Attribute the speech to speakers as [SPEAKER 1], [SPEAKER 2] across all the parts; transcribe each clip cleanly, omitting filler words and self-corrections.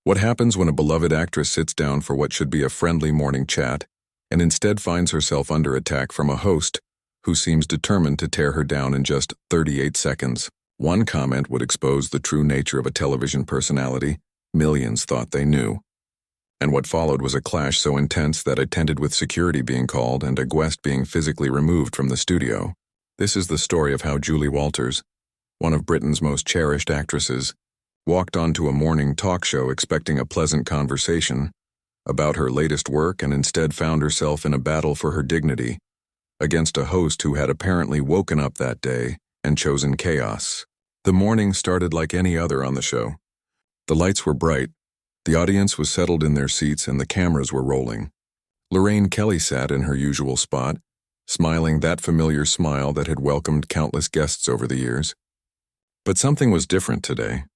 [SPEAKER 1] What happens when a beloved actress sits down for what should be a friendly morning chat and instead finds herself under attack from a host who seems determined to tear her down in just 38 seconds? One comment would expose the true nature of a television personality millions thought they knew. And what followed was a clash so intense that it ended with security being called and a guest being physically removed from the studio. This is the story of how Julie Walters, one of Britain's most cherished actresses, walked onto a morning talk show expecting a pleasant conversation about her latest work and instead found herself in a battle for her dignity against a host who had apparently woken up that day and chosen chaos. The morning started like any other on the show. The lights were bright, the audience was settled in their seats, and the cameras were rolling. Lorraine Kelly sat in her usual spot, smiling that familiar smile that had welcomed countless guests over the years. But something was different today.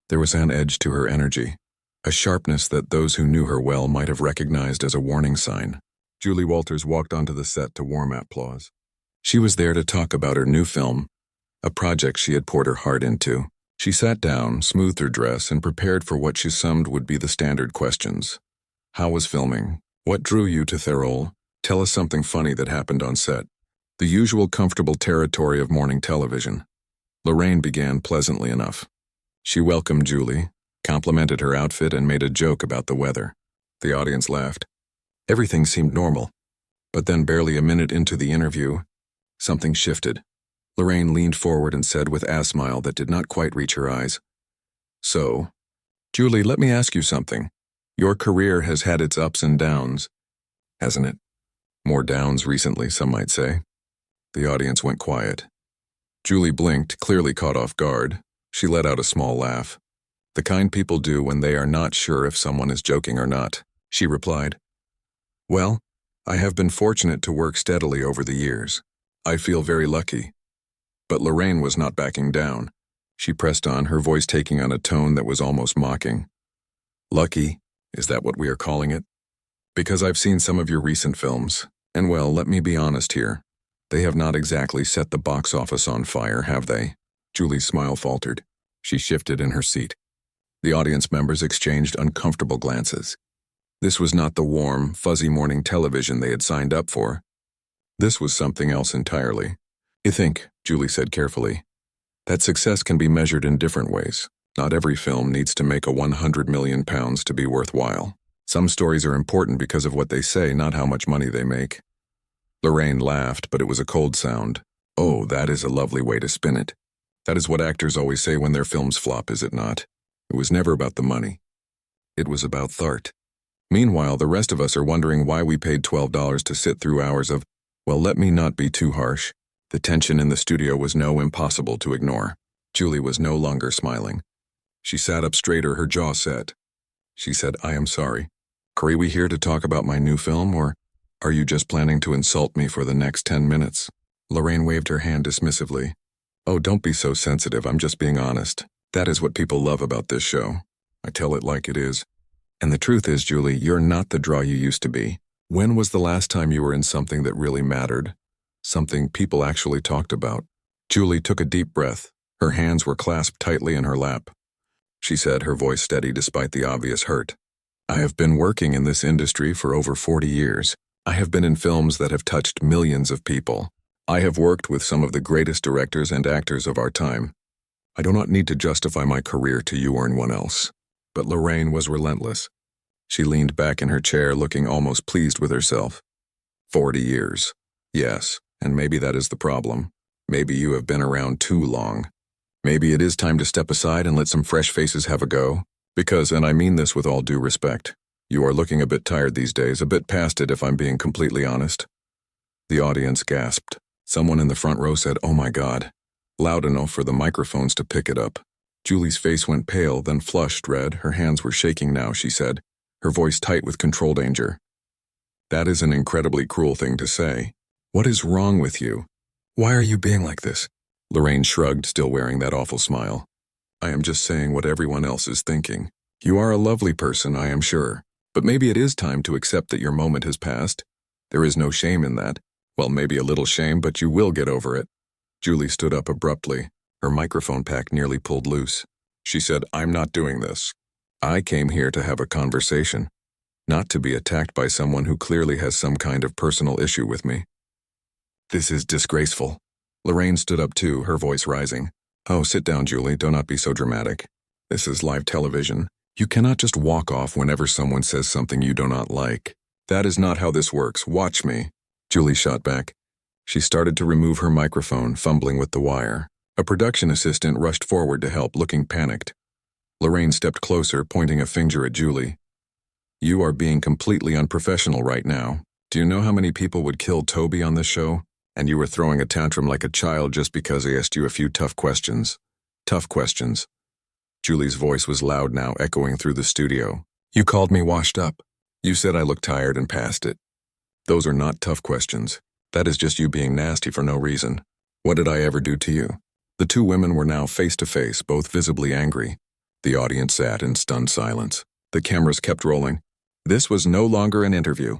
[SPEAKER 1] There was an edge to her energy, a sharpness that those who knew her well might have recognized as a warning sign. Julie Walters walked onto the set to warm applause. She was there to talk about her new film, a project she had poured her heart into. She sat down, smoothed her dress, and prepared for what she summed would be the standard questions. How was filming? What drew you to the role? Tell us something funny that happened on set. The usual comfortable territory of morning television. Lorraine began pleasantly enough. She welcomed Julie, complimented her outfit, and made a joke about the weather. The audience laughed. Everything seemed normal. But then, barely a minute into the interview, something shifted. Lorraine leaned forward and said with a smile that did not quite reach her eyes, "So, Julie, let me ask you something. Your career has had its ups and downs, hasn't it? More downs recently, some might say." The audience went quiet. Julie blinked, clearly caught off guard. She let out a small laugh. The kind people do when they are not sure if someone is joking or not. She replied, "Well, I have been fortunate to work steadily over the years. I feel very lucky." But Lorraine was not backing down. She pressed on, her voice taking on a tone that was almost mocking. "Lucky? Is that what we are calling it? Because I've seen some of your recent films, and well, let me be honest here. They have not exactly set the box office on fire, have they?" Julie's smile faltered. She shifted in her seat. The audience members exchanged uncomfortable glances. This was not the warm, fuzzy morning television they had signed up for. This was something else entirely. "I think," Julie said carefully, "that success can be measured in different ways. Not every film needs to make £100 million to be worthwhile. Some stories are important because of what they say, not how much money they make." Lorraine laughed, but it was a cold sound. "Oh, that is a lovely way to spin it. That is what actors always say when their films flop, is it not? It was never about the money. It was about thart." Meanwhile, the rest of us are wondering why we paid $12 to sit through hours of, well, let me not be too harsh. The tension in the studio was impossible to ignore. Julie was no longer smiling. She sat up straighter, her jaw set. She said, "I am sorry. Are we here to talk about my new film, or are you just planning to insult me for the next 10 minutes? Lorraine waved her hand dismissively. "Oh, don't be so sensitive, I'm just being honest. That is what people love about this show. I tell it like it is. And the truth is, Julie, you're not the draw you used to be. When was the last time you were in something that really mattered? Something people actually talked about?" Julie took a deep breath. Her hands were clasped tightly in her lap. She said, her voice steady despite the obvious hurt, "I have been working in this industry for over 40 years. I have been in films that have touched millions of people. I have worked with some of the greatest directors and actors of our time. I do not need to justify my career to you or anyone else." But Lorraine was relentless. She leaned back in her chair, looking almost pleased with herself. 40 years. Yes, and maybe that is the problem. Maybe you have been around too long. Maybe it is time to step aside and let some fresh faces have a go. Because, and I mean this with all due respect, you are looking a bit tired these days, a bit past it if I'm being completely honest. The audience gasped. Someone in the front row said, "Oh my God," loud enough for the microphones to pick it up. Julie's face went pale, then flushed red. Her hands were shaking now, she said, her voice tight with control danger. "That is an incredibly cruel thing to say. What is wrong with you? Why are you being like this?" Lorraine shrugged, still wearing that awful smile. "I am just saying what everyone else is thinking. You are a lovely person, I am sure. But maybe it is time to accept that your moment has passed. There is no shame in that. Well, maybe a little shame, but you will get over it." Julie stood up abruptly. Her microphone pack nearly pulled loose. She said, "I'm not doing this. I came here to have a conversation, not to be attacked by someone who clearly has some kind of personal issue with me. This is disgraceful. Lorraine stood up too, her voice rising. Oh, sit down, Julie. Do not be so dramatic. This is live television. You cannot just walk off whenever someone says something you do not like. That is not how this works. Watch me. Julie shot back. She started to remove her microphone, fumbling with the wire. A production assistant rushed forward to help, looking panicked. Lorraine stepped closer, pointing a finger at Julie. You are being completely unprofessional right now. Do you know how many people would kill Toby on this show? And you were throwing a tantrum like a child just because I asked you a few tough questions. Tough questions. Julie's voice was loud now, echoing through the studio. You called me washed up. You said I looked tired and passed it. Those are not tough questions. That is just you being nasty for no reason. What did I ever do to you? The two women were now face to face, both visibly angry. The audience sat in stunned silence. The cameras kept rolling. This was no longer an interview.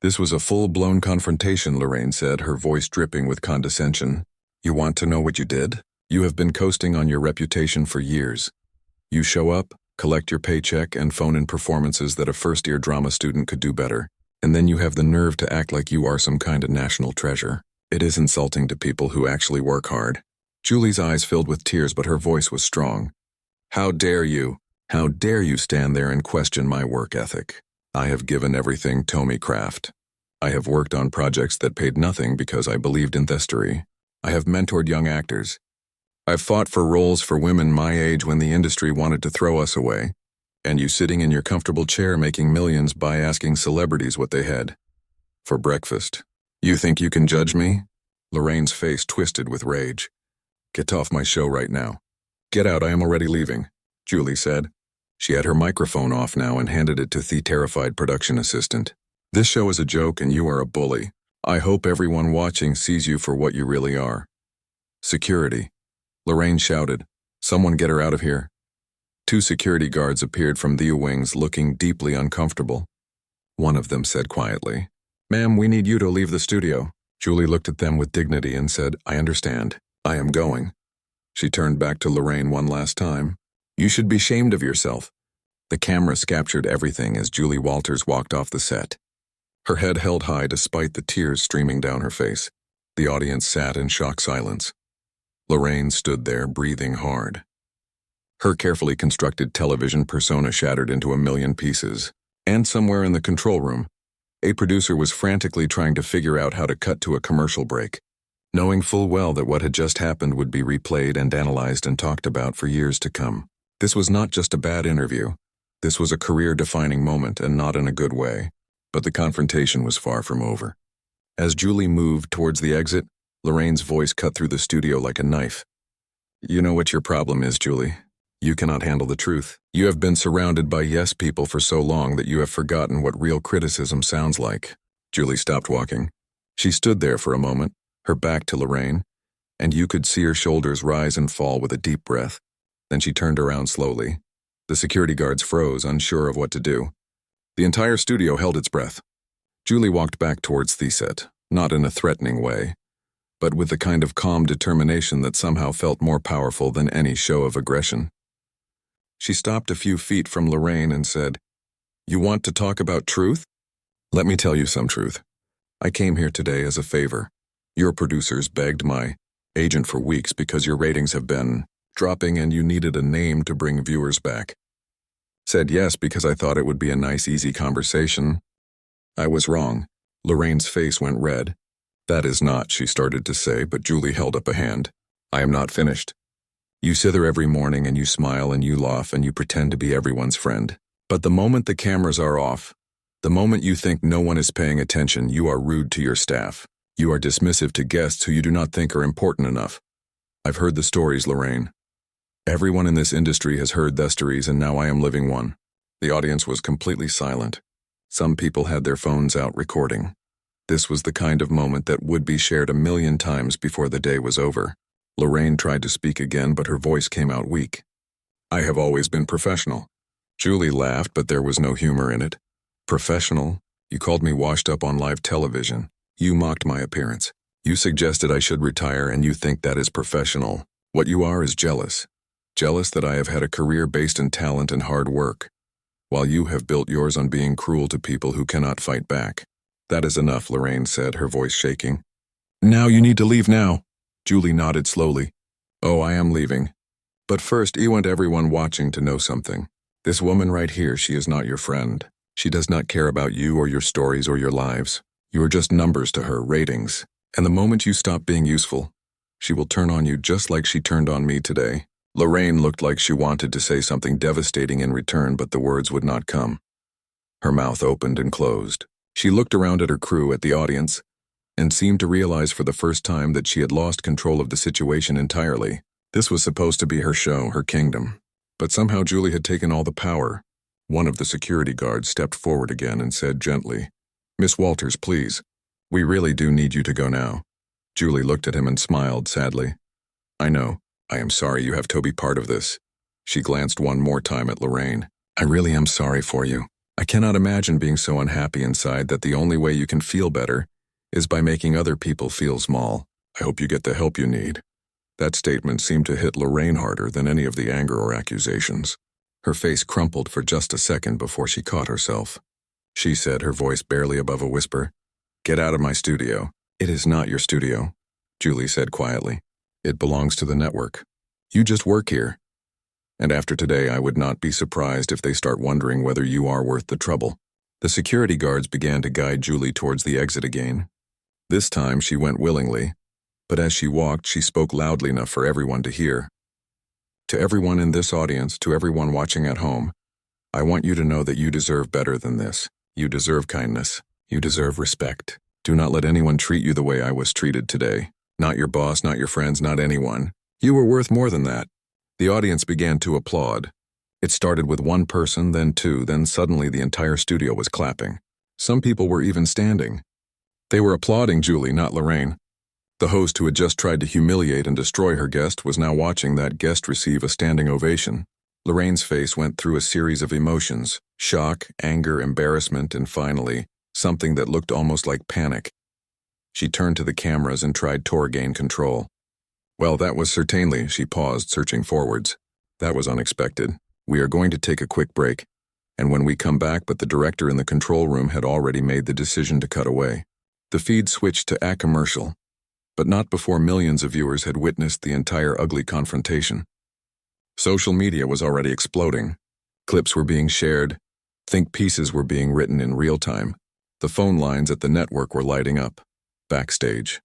[SPEAKER 1] This was a full-blown confrontation, Lorraine said, her voice dripping with condescension. You want to know what you did? You have been coasting on your reputation for years. You show up, collect your paycheck, and phone in performances that a first-year drama student could do better. And then you have the nerve to act like you are some kind of national treasure. It is insulting to people who actually work hard. Julie's eyes filled with tears, but her voice was strong. How dare you? How dare you stand there and question my work ethic? I have given everything to me craft. I have worked on projects that paid nothing because I believed in thestory. I have mentored young actors. I've fought for roles for women my age when the industry wanted to throw us away. And you sitting in your comfortable chair making millions by asking celebrities what they had for breakfast. You think you can judge me? Lorraine's face twisted with rage. Get off my show right now. Get out, I am already leaving, Julie said. She had her microphone off now and handed it to the terrified production assistant. This show is a joke and you are a bully. I hope everyone watching sees you for what you really are. Security. Lorraine shouted. Someone get her out of here. Two security guards appeared from the wings looking deeply uncomfortable. One of them said quietly, Ma'am, we need you to leave the studio. Julie looked at them with dignity and said, I understand. I am going. She turned back to Lorraine one last time. You should be ashamed of yourself. The cameras captured everything as Julie Walters walked off the set. Her head held high despite the tears streaming down her face. The audience sat in shocked silence. Lorraine stood there, breathing hard. Her carefully constructed television persona shattered into a million pieces. And somewhere in the control room, a producer was frantically trying to figure out how to cut to a commercial break, knowing full well that what had just happened would be replayed and analyzed and talked about for years to come. This was not just a bad interview. This was a career-defining moment, and not in a good way. But the confrontation was far from over. As Julie moved towards the exit, Lorraine's voice cut through the studio like a knife. You know what your problem is, Julie. You cannot handle the truth. You have been surrounded by yes people for so long that you have forgotten what real criticism sounds like. Julie stopped walking. She stood there for a moment, her back to Lorraine, and you could see her shoulders rise and fall with a deep breath. Then she turned around slowly. The security guards froze, unsure of what to do. The entire studio held its breath. Julie walked back towards the set, not in a threatening way, but with the kind of calm determination that somehow felt more powerful than any show of aggression. She stopped a few feet from Lorraine and said, You want to talk about truth? Let me tell you some truth. I came here today as a favor. Your producers begged my agent for weeks because your ratings have been dropping and you needed a name to bring viewers back. Said yes because I thought it would be a nice, easy conversation. I was wrong. Lorraine's face went red. That is not, she started to say, but Julie held up a hand. I am not finished. You sit there every morning and you smile and you laugh and you pretend to be everyone's friend. But the moment the cameras are off, the moment you think no one is paying attention, you are rude to your staff. You are dismissive to guests who you do not think are important enough. I've heard the stories, Lorraine. Everyone in this industry has heard the stories and now I am living one. The audience was completely silent. Some people had their phones out recording. This was the kind of moment that would be shared a million times before the day was over. Lorraine tried to speak again, but her voice came out weak. I have always been professional. Julie laughed, but there was no humor in it. Professional? You called me washed up on live television. You mocked my appearance. You suggested I should retire and you think that is professional. What you are is jealous. Jealous that I have had a career based in talent and hard work, while you have built yours on being cruel to people who cannot fight back. That is enough, Lorraine said, her voice shaking. Now you need to leave now. Julie nodded slowly. Oh, I am leaving. But first, I want everyone watching to know something. This woman right here, she is not your friend. She does not care about you or your stories or your lives. You are just numbers to her, ratings. And the moment you stop being useful, she will turn on you just like she turned on me today. Lorraine looked like she wanted to say something devastating in return, but the words would not come. Her mouth opened and closed. She looked around at her crew, at the audience, and seemed to realize for the first time that she had lost control of the situation entirely. This was supposed to be her show, her kingdom. But somehow Julie had taken all the power. One of the security guards stepped forward again and said gently, Miss Walters, please. We really do need you to go now. Julie looked at him and smiled sadly. I know. I am sorry you have to be part of this. She glanced one more time at Lorraine. I really am sorry for you. I cannot imagine being so unhappy inside that the only way you can feel better is by making other people feel small. I hope you get the help you need. That statement seemed to hit Lorraine harder than any of the anger or accusations. Her face crumpled for just a second before she caught herself. She said, her voice barely above a whisper, Get out of my studio. It is not your studio, Julie said quietly. It belongs to the network. You just work here. And after today, I would not be surprised if they start wondering whether you are worth the trouble. The security guards began to guide Julie towards the exit again. This time she went willingly, but as she walked, she spoke loudly enough for everyone to hear. To everyone in this audience, to everyone watching at home, I want you to know that you deserve better than this. You deserve kindness. You deserve respect. Do not let anyone treat you the way I was treated today. Not your boss, not your friends, not anyone. You were worth more than that. The audience began to applaud. It started with one person, then two, then suddenly the entire studio was clapping. Some people were even standing. They were applauding Julie, not Lorraine. The host who had just tried to humiliate and destroy her guest was now watching that guest receive a standing ovation. Lorraine's face went through a series of emotions: shock, anger, embarrassment, and finally, something that looked almost like panic. She turned to the cameras and tried to regain control. Well, that was certainly, she paused, searching forwards. That was unexpected. We are going to take a quick break. And when we come back, but the director in the control room had already made the decision to cut away. The feed switched to a commercial, but not before millions of viewers had witnessed the entire ugly confrontation. Social media was already exploding. Clips were being shared. Think pieces were being written in real time. The phone lines at the network were lighting up. Backstage,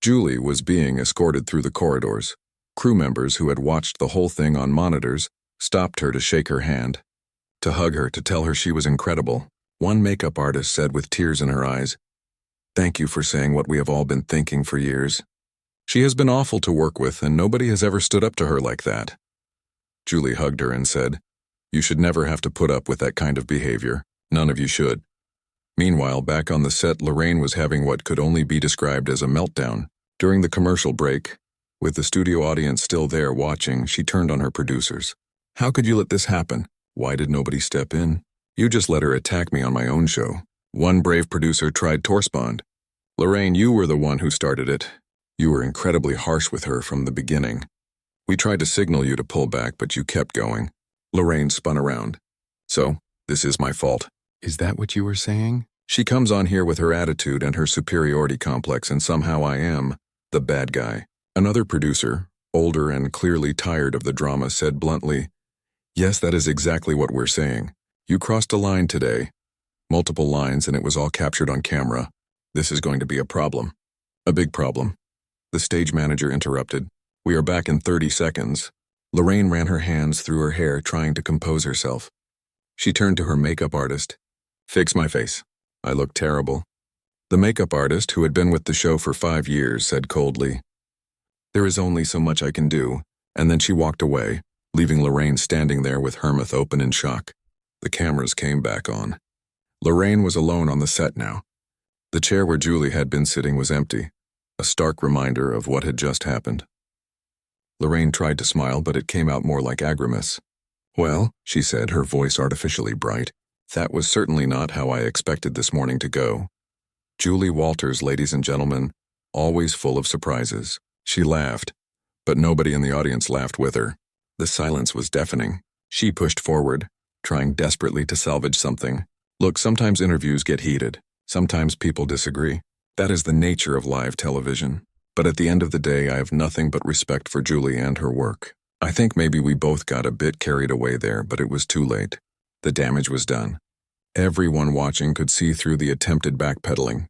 [SPEAKER 1] Julie was being escorted through the corridors. Crew members who had watched the whole thing on monitors stopped her to shake her hand, to hug her, to tell her she was incredible. One makeup artist said with tears in her eyes, Thank you for saying what we have all been thinking for years. She has been awful to work with, and nobody has ever stood up to her like that. Julie hugged her and said, You should never have to put up with that kind of behavior. None of you should. Meanwhile, back on the set, Lorraine was having what could only be described as a meltdown. During the commercial break, with the studio audience still there watching, she turned on her producers. How could you let this happen? Why did nobody step in? You just let her attack me on my own show. One brave producer tried to respond. Lorraine, you were the one who started it. You were incredibly harsh with her from the beginning. We tried to signal you to pull back, but you kept going. Lorraine spun around. So, this is my fault. Is that what you were saying? She comes on here with her attitude and her superiority complex, and somehow I am the bad guy. Another producer, older and clearly tired of the drama, said bluntly, Yes, that is exactly what we're saying. You crossed a line today. Multiple lines, and it was all captured on camera. This is going to be a problem. A big problem. The stage manager interrupted. We are back in 30 seconds. Lorraine ran her hands through her hair, trying to compose herself. She turned to her makeup artist. Fix my face. I look terrible. The makeup artist, who had been with the show for 5 years, said coldly, There is only so much I can do, and then she walked away, leaving Lorraine standing there with her mouth open in shock. The cameras came back on. Lorraine was alone on the set now. The chair where Julie had been sitting was empty, a stark reminder of what had just happened. Lorraine tried to smile, but it came out more like a grimace. Well, she said, her voice artificially bright, that was certainly not how I expected this morning to go. Julie Walters, ladies and gentlemen, always full of surprises. She laughed, but nobody in the audience laughed with her. The silence was deafening. She pushed forward, trying desperately to salvage something. Look, sometimes interviews get heated. Sometimes people disagree. That is the nature of live television. But at the end of the day, I have nothing but respect for Julie and her work. I think maybe we both got a bit carried away there, but it was too late. The damage was done. Everyone watching could see through the attempted backpedaling.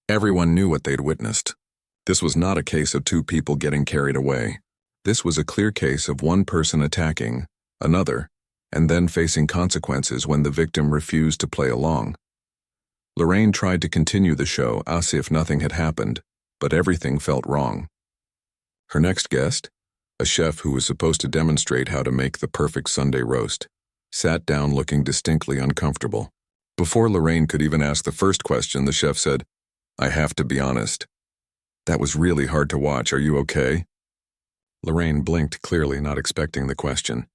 [SPEAKER 1] Everyone knew what they'd witnessed. This was not a case of two people getting carried away. This was a clear case of one person attacking another, and then facing consequences when the victim refused to play along. Lorraine tried to continue the show as if nothing had happened, but everything felt wrong. Her next guest, a chef who was supposed to demonstrate how to make the perfect Sunday roast, sat down looking distinctly uncomfortable. Before Lorraine could even ask the first question, the chef said, "I have to be honest. That was really hard to watch. Are you okay?" Lorraine blinked, clearly not expecting the question.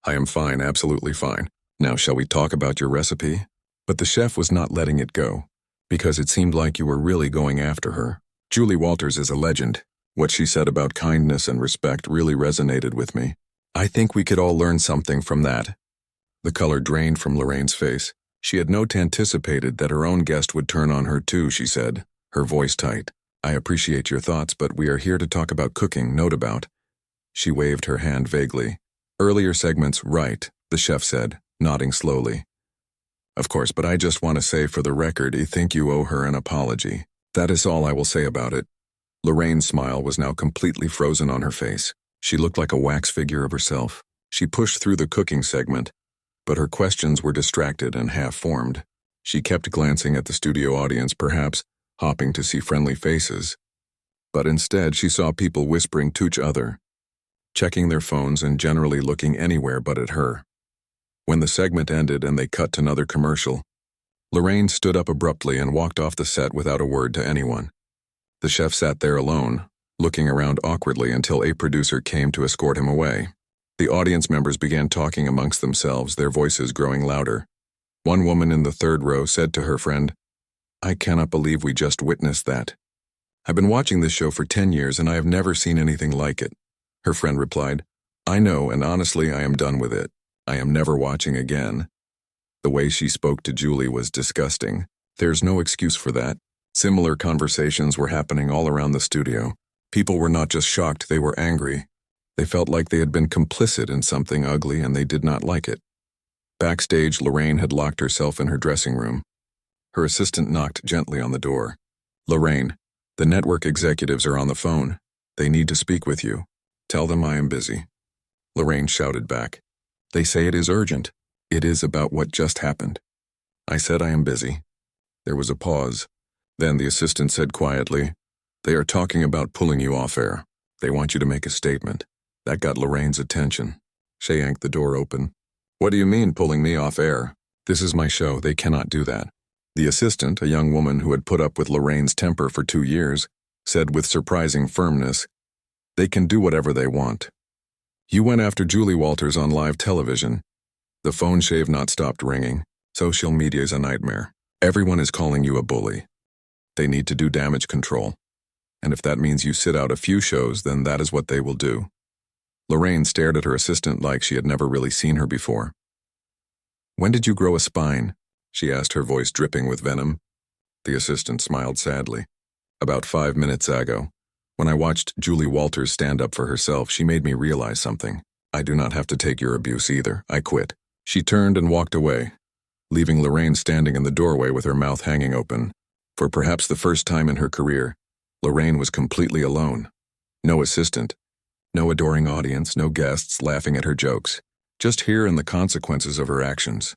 [SPEAKER 1] "I am fine, absolutely fine. Now shall we talk about your recipe?" But the chef was not letting it go, because it seemed like you were really going after her. Julie Walters is a legend. What she said about kindness and respect really resonated with me. I think we could all learn something from that. The color drained from Lorraine's face. She had not anticipated that her own guest would turn on her too, she said, her voice tight. "I appreciate your thoughts, but we are here to talk about cooking, not about." She waved her hand vaguely. "Earlier segments, right," the chef said, nodding slowly. "Of course, but I just want to say for the record, I think you owe her an apology. That is all I will say about it." Lorraine's smile was now completely frozen on her face. She looked like a wax figure of herself. She pushed through the cooking segment, but her questions were distracted and half-formed. She kept glancing at the studio audience, perhaps hoping to see friendly faces. But instead, she saw people whispering to each other, checking their phones and generally looking anywhere but at her. When the segment ended and they cut to another commercial, Lorraine stood up abruptly and walked off the set without a word to anyone. The chef sat there alone, looking around awkwardly until a producer came to escort him away. The audience members began talking amongst themselves, their voices growing louder. One woman in the third row said to her friend, "I cannot believe we just witnessed that. I've been watching this show for 10 years and I have never seen anything like it." Her friend replied, "I know, and honestly I am done with it. I am never watching again." The way she spoke to Julie was disgusting. There's no excuse for that. Similar conversations were happening all around the studio. People were not just shocked, they were angry. They felt like they had been complicit in something ugly and they did not like it. Backstage, Lorraine had locked herself in her dressing room. Her assistant knocked gently on the door. "Lorraine, the network executives are on the phone. They need to speak with you. Tell them I am busy." Lorraine shouted back, "They say it is urgent. It is about what just happened." "I said I am busy." There was a pause. Then the assistant said quietly, "They are talking about pulling you off air. They want you to make a statement." That got Lorraine's attention. She yanked the door open. "What do you mean, pulling me off air? This is my show. They cannot do that." The assistant, a young woman who had put up with Lorraine's temper for 2 years, said with surprising firmness, "They can do whatever they want. You went after Julie Walters on live television." The phone shave not stopped ringing. Social media is a nightmare. Everyone is calling you a bully. They need to do damage control. And if that means you sit out a few shows, then that is what they will do. Lorraine stared at her assistant like she had never really seen her before. "When did you grow a spine?" she asked, her voice dripping with venom. The assistant smiled sadly. "About 5 minutes ago. When I watched Julie Walters stand up for herself, she made me realize something. I do not have to take your abuse either. I quit." She turned and walked away, leaving Lorraine standing in the doorway with her mouth hanging open. For perhaps the first time in her career, Lorraine was completely alone. No assistant, no adoring audience, no guests laughing at her jokes, just here and the consequences of her actions.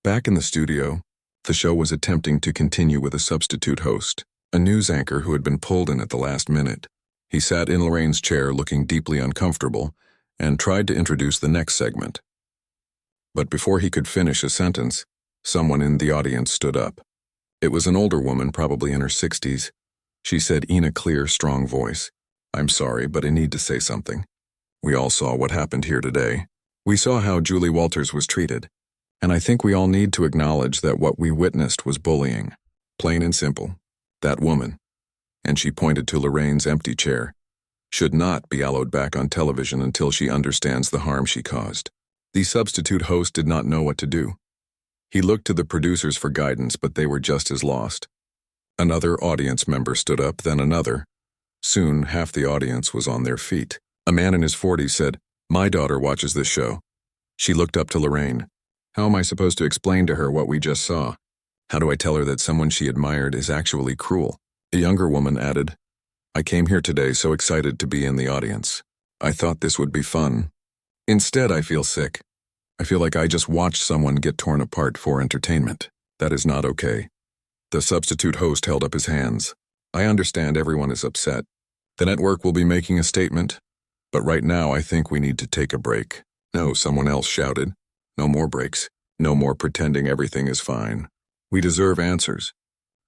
[SPEAKER 1] Back in the studio, the show was attempting to continue with a substitute host, a news anchor who had been pulled in at the last minute. He sat in Lorraine's chair looking deeply uncomfortable and tried to introduce the next segment. But before he could finish a sentence, someone in the audience stood up. It was an older woman, probably in her 60s. She said in a clear, strong voice, "I'm sorry, but I need to say something. We all saw what happened here today. We saw how Julie Walters was treated. And I think we all need to acknowledge that what we witnessed was bullying. Plain and simple. That woman." And she pointed to Lorraine's empty chair. should not be allowed back on television until she understands the harm she caused. The substitute host did not know what to do. He looked to the producers for guidance, but they were just as lost. Another audience member stood up, then another. Soon, half the audience was on their feet. A man in his 40s said, "My daughter watches this show." She looked up to Lorraine. "How am I supposed to explain to her what we just saw? How do I tell her that someone she admired is actually cruel?" A younger woman added, "I came here today so excited to be in the audience. I thought this would be fun. Instead, I feel sick. I feel like I just watched someone get torn apart for entertainment. That is not okay." The substitute host held up his hands. "I understand everyone is upset. The network will be making a statement, but right now I think we need to take a break." "No," someone else shouted. "No more breaks. No more pretending everything is fine. We deserve answers.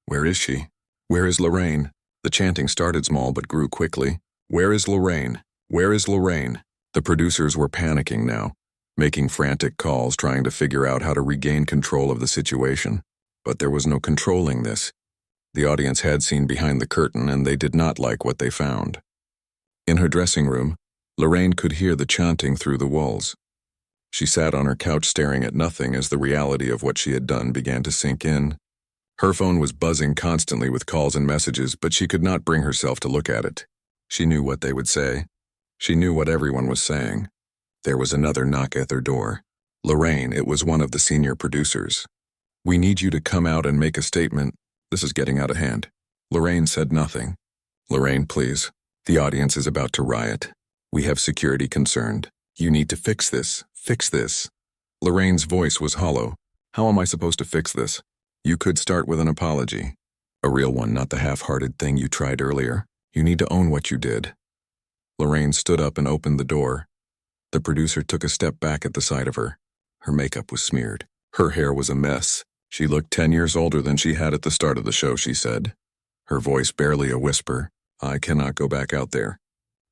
[SPEAKER 1] Where is she? Where is Lorraine?" The chanting started small but grew quickly. "Where is Lorraine? Where is Lorraine?" The producers were panicking now, making frantic calls, trying to figure out how to regain control of the situation. But there was no controlling this. The audience had seen behind the curtain, and they did not like what they found. In her dressing room, Lorraine could hear the chanting through the walls. She sat on her couch staring at nothing as the reality of what she had done began to sink in. Her phone was buzzing constantly with calls and messages, but she could not bring herself to look at it. She knew what they would say. She knew what everyone was saying. There was another knock at their door. "Lorraine," it was one of the senior producers. "We need you to come out and make a statement. This is getting out of hand." Lorraine said nothing. "Lorraine, please. The audience is about to riot. We have security concerned. You need to fix this. Fix this." Lorraine's voice was hollow. "How am I supposed to fix this?" "You could start with an apology. A real one, not the half-hearted thing you tried earlier. You need to own what you did." Lorraine stood up and opened the door. The producer took a step back at the sight of her. Her makeup was smeared. Her hair was a mess. She looked 10 years older than she had at the start of the show, she said. Her voice barely a whisper. "I cannot go back out there."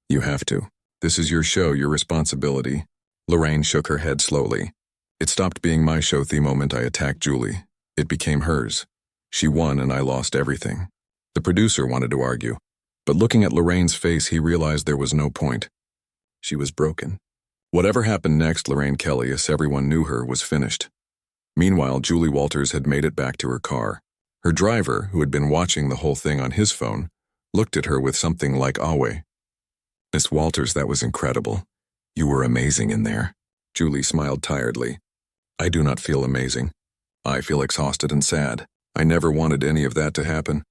[SPEAKER 1] "You have to. This is your show, your responsibility." Lorraine shook her head slowly. "It stopped being my show the moment I attacked Julie. It became hers. She won and I lost everything." The producer wanted to argue, but looking at Lorraine's face, he realized there was no point. She was broken. Whatever happened next, Lorraine Kelly, as everyone knew her, was finished. Meanwhile, Julie Walters had made it back to her car. Her driver, who had been watching the whole thing on his phone, looked at her with something like awe. "Miss Walters, that was incredible. You were amazing in there." Julie smiled tiredly. "I do not feel amazing. I feel exhausted and sad. I never wanted any of that to happen."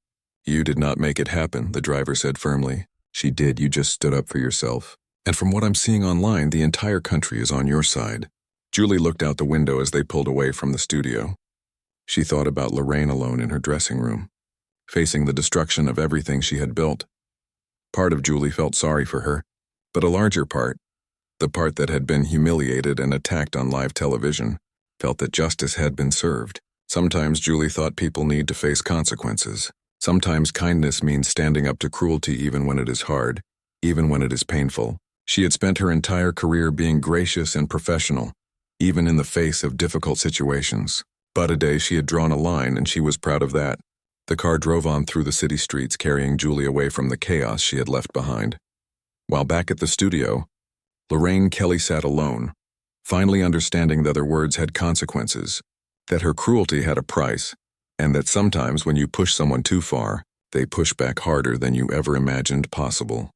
[SPEAKER 1] "You did not make it happen," the driver said firmly. "She did. You just stood up for yourself. And from what I'm seeing online, the entire country is on your side." Julie looked out the window as they pulled away from the studio. She thought about Lorraine alone in her dressing room, facing the destruction of everything she had built. Part of Julie felt sorry for her, but a larger part, the part that had been humiliated and attacked on live television, felt that justice had been served. Sometimes Julie thought people need to face consequences. Sometimes kindness means standing up to cruelty even when it is hard, even when it is painful. She had spent her entire career being gracious and professional, even in the face of difficult situations. But a day she had drawn a line, and she was proud of that. The car drove on through the city streets, carrying Julie away from the chaos she had left behind. While back at the studio, Lorraine Kelly sat alone, finally understanding that her words had consequences, that her cruelty had a price, and that sometimes when you push someone too far, they push back harder than you ever imagined possible.